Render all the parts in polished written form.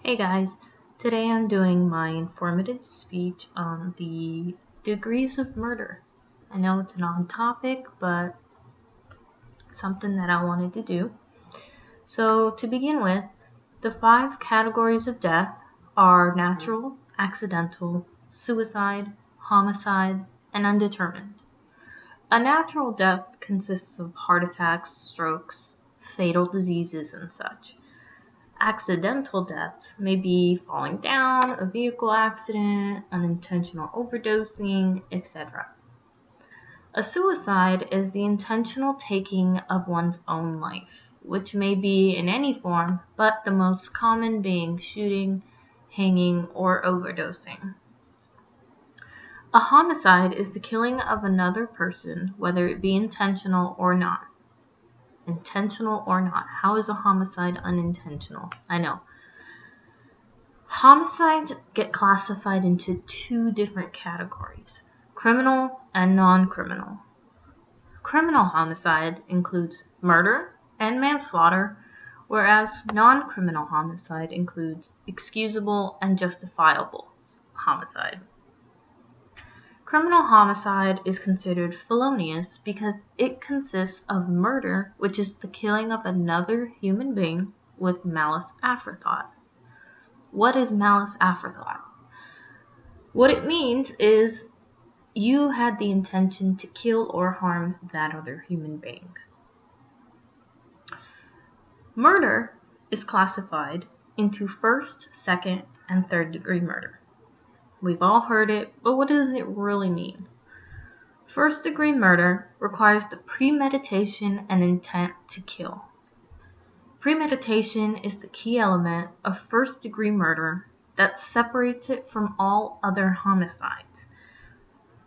Hey guys, today I'm doing my informative speech on the degrees of murder. I know it's an odd topic, but something that I wanted to do. So to begin with, the 5 categories of death are natural, accidental, suicide, homicide, and undetermined. A natural death consists of heart attacks, strokes, fatal diseases, and such. Accidental deaths may be falling down, a vehicle accident, unintentional overdosing, etc. A suicide is the intentional taking of one's own life, which may be in any form, but the most common being shooting, hanging, or overdosing. A homicide is the killing of another person, whether it be intentional or not. Intentional or not. How is a homicide unintentional? I know. Homicides get classified into 2 different categories, criminal and non-criminal. Criminal homicide includes murder and manslaughter, whereas non-criminal homicide includes excusable and justifiable homicide. Criminal homicide is considered felonious because it consists of murder, which is the killing of another human being, with malice aforethought. What is malice aforethought? What it means is you had the intention to kill or harm that other human being. Murder is classified into first, second, and third degree murder. We've all heard it, but what does it really mean? First degree murder requires the premeditation and intent to kill. Premeditation is the key element of first degree murder that separates it from all other homicides.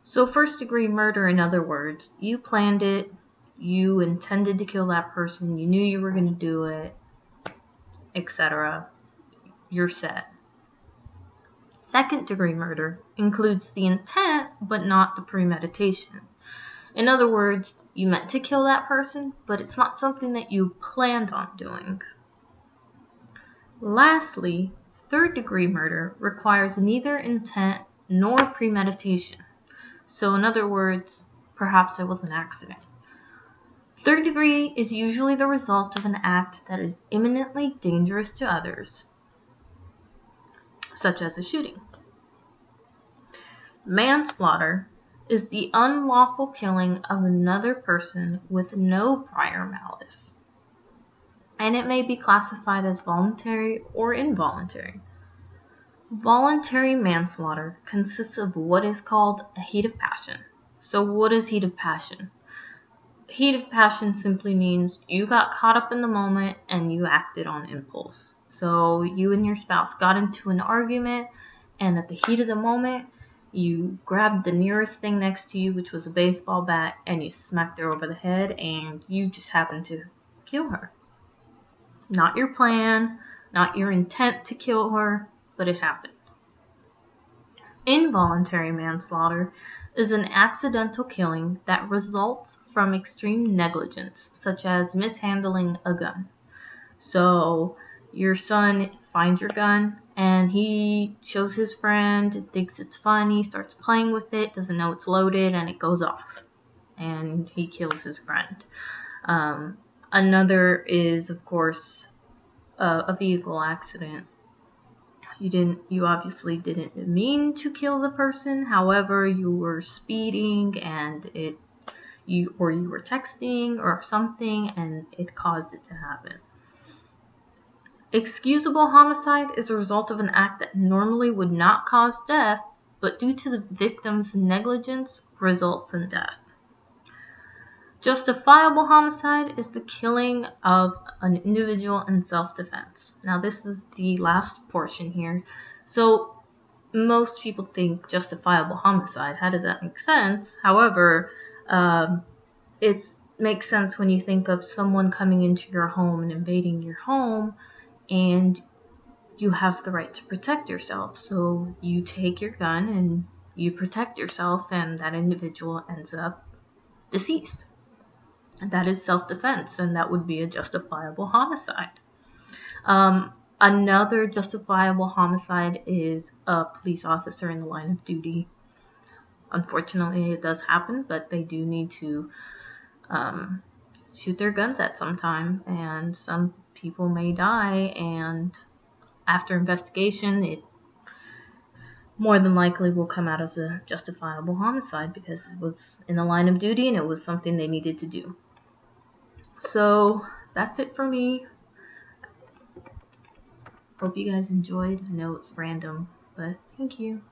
So first degree murder, in other words, you planned it, you intended to kill that person, you knew you were going to do it, etc. You're set. Second degree murder includes the intent, but not the premeditation. In other words, you meant to kill that person, but it's not something that you planned on doing. Lastly, third degree murder requires neither intent nor premeditation. So in other words, perhaps it was an accident. Third degree is usually the result of an act that is imminently dangerous to others, such as a shooting. Manslaughter is the unlawful killing of another person with no prior malice, and it may be classified as voluntary or involuntary. Voluntary manslaughter consists of what is called a heat of passion. So what is heat of passion? Heat of passion simply means you got caught up in the moment and you acted on impulse. So you and your spouse got into an argument, and at the heat of the moment, you grabbed the nearest thing next to you, which was a baseball bat, and you smacked her over the head, and you just happened to kill her. Not your plan, not your intent to kill her, but it happened. Involuntary manslaughter is an accidental killing that results from extreme negligence, such as mishandling a gun. So your son finds your gun and he shows his friend, thinks it's fun, he starts playing with it, doesn't know it's loaded, and it goes off and he kills his friend. Another is, of course, a vehicle accident. You obviously didn't mean to kill the person. However, you were speeding and you were texting or something and it caused it to happen. Excusable homicide is a result of an act that normally would not cause death, but due to the victim's negligence results in death. Justifiable homicide is the killing of an individual in self-defense. Now this is the last portion here. So most people think justifiable homicide. How does that make sense? However, it makes sense when you think of someone coming into your home and invading your home, and you have the right to protect yourself. So you take your gun and you protect yourself, and that individual ends up deceased. And that is self-defense, and that would be a justifiable homicide. Another justifiable homicide is a police officer in the line of duty. Unfortunately, it does happen, but they do need to shoot their guns at some time, and some people may die, and after investigation, it more than likely will come out as a justifiable homicide because it was in the line of duty and it was something they needed to do. So that's it for me. Hope you guys enjoyed. I know it's random, but thank you.